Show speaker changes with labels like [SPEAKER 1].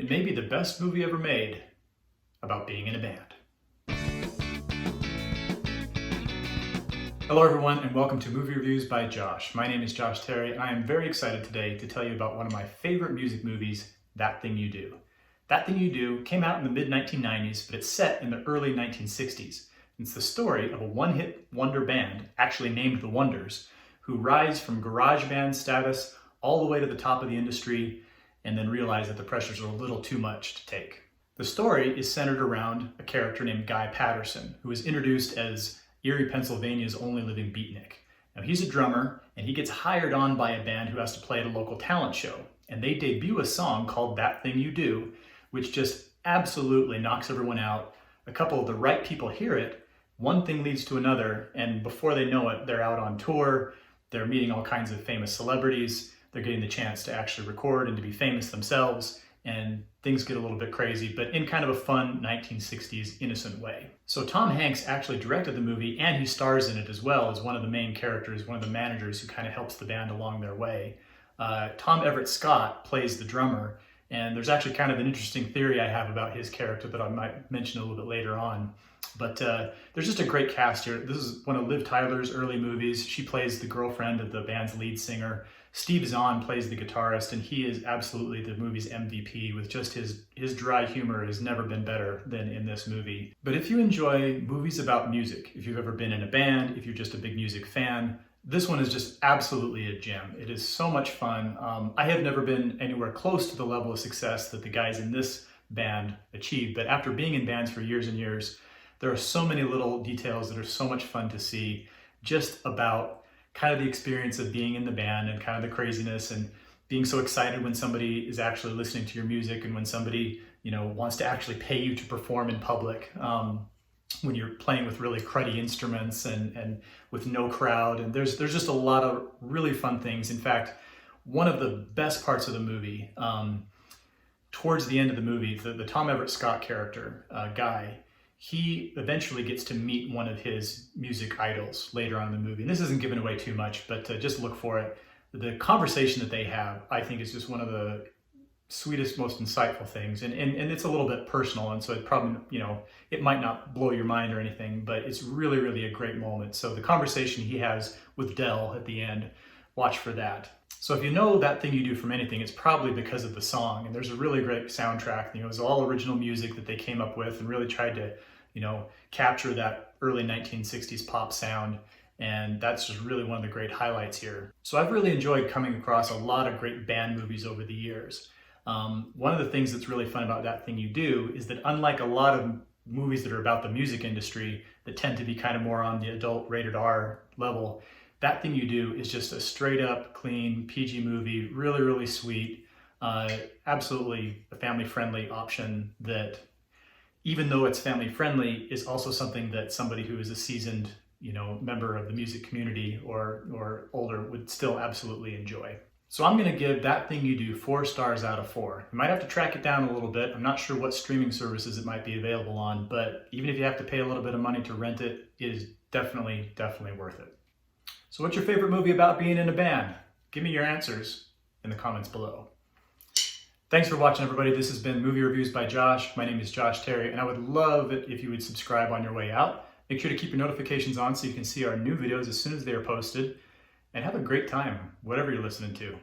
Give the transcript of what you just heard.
[SPEAKER 1] It may be the best movie ever made about being in a band. Hello everyone, and welcome to Movie Reviews by Josh. My name is Josh Terry, and I am very excited today to tell you about one of my favorite music movies, That Thing You Do. That Thing You Do came out in the mid-1990s, but it's set in the early 1960s. It's the story of a one-hit wonder band, actually named The Wonders, who rise from garage band status all the way to the top of the industry and then realize that the pressures are a little too much to take. The story is centered around a character named Guy Patterson, who is introduced as Erie, Pennsylvania's only living beatnik. Now he's a drummer, and he gets hired on by a band who has to play at a local talent show. And they debut a song called That Thing You Do, which just absolutely knocks everyone out. A couple of the right people hear it, one thing leads to another, and before they know it, they're out on tour, they're meeting all kinds of famous celebrities, they're getting the chance to actually record and to be famous themselves, and things get a little bit crazy, but in kind of a fun 1960s innocent way. So Tom Hanks actually directed the movie, and he stars in it as well as one of the main characters, one of the managers who kind of helps the band along their way. Tom Everett Scott plays the drummer, and there's actually kind of an interesting theory I have about his character that I might mention a little bit later on. But there's just a great cast here. This is one of Liv Tyler's early movies. She plays the girlfriend of the band's lead singer. Steve Zahn plays the guitarist, and he is absolutely the movie's MVP with just his dry humor has never been better than in this movie. But if you enjoy movies about music, if you've ever been in a band, if you're just a big music fan, this one is just absolutely a gem. It is so much fun. I have never been anywhere close to the level of success that the guys in this band achieved, but after being in bands for years and years, there are so many little details that are so much fun to see just about kind of the experience of being in the band and kind of the craziness and being so excited when somebody is actually listening to your music and when somebody, wants to actually pay you to perform in public. When you're playing with really cruddy instruments and with no crowd. And there's just a lot of really fun things. In fact, one of the best parts of the movie, towards the end of the movie, the Tom Everett Scott character, Guy, he eventually gets to meet one of his music idols later on in the movie. And this isn't giving away too much, but just look for it. The conversation that they have, I think, is just one of the sweetest, most insightful things. And it's a little bit personal, and so it probably, it might not blow your mind or anything, but it's really, really a great moment. So the conversation he has with Dell at the end, watch for that. So if you know That Thing You Do from anything, it's probably because of the song. And there's a really great soundtrack. It was all original music that they came up with and really tried to, capture that early 1960s pop sound. And that's just really one of the great highlights here. So I've really enjoyed coming across a lot of great band movies over the years. One of the things that's really fun about That Thing You Do is that unlike a lot of movies that are about the music industry that tend to be kind of more on the adult rated R level, That Thing You Do is just a straight up, clean, PG movie, really, really sweet, absolutely a family friendly option that, even though it's family friendly, is also something that somebody who is a seasoned, member of the music community or older would still absolutely enjoy. So I'm going to give That Thing You Do 4 stars out of 4. You might have to track it down a little bit. I'm not sure what streaming services it might be available on, but even if you have to pay a little bit of money to rent it, it is definitely, definitely worth it. So what's your favorite movie about being in a band? Give me your answers in the comments below. Thanks for watching, everybody. This has been Movie Reviews by Josh. My name is Josh Terry, and I would love it if you would subscribe on your way out. Make sure to keep your notifications on so you can see our new videos as soon as they are posted. And have a great time, whatever you're listening to.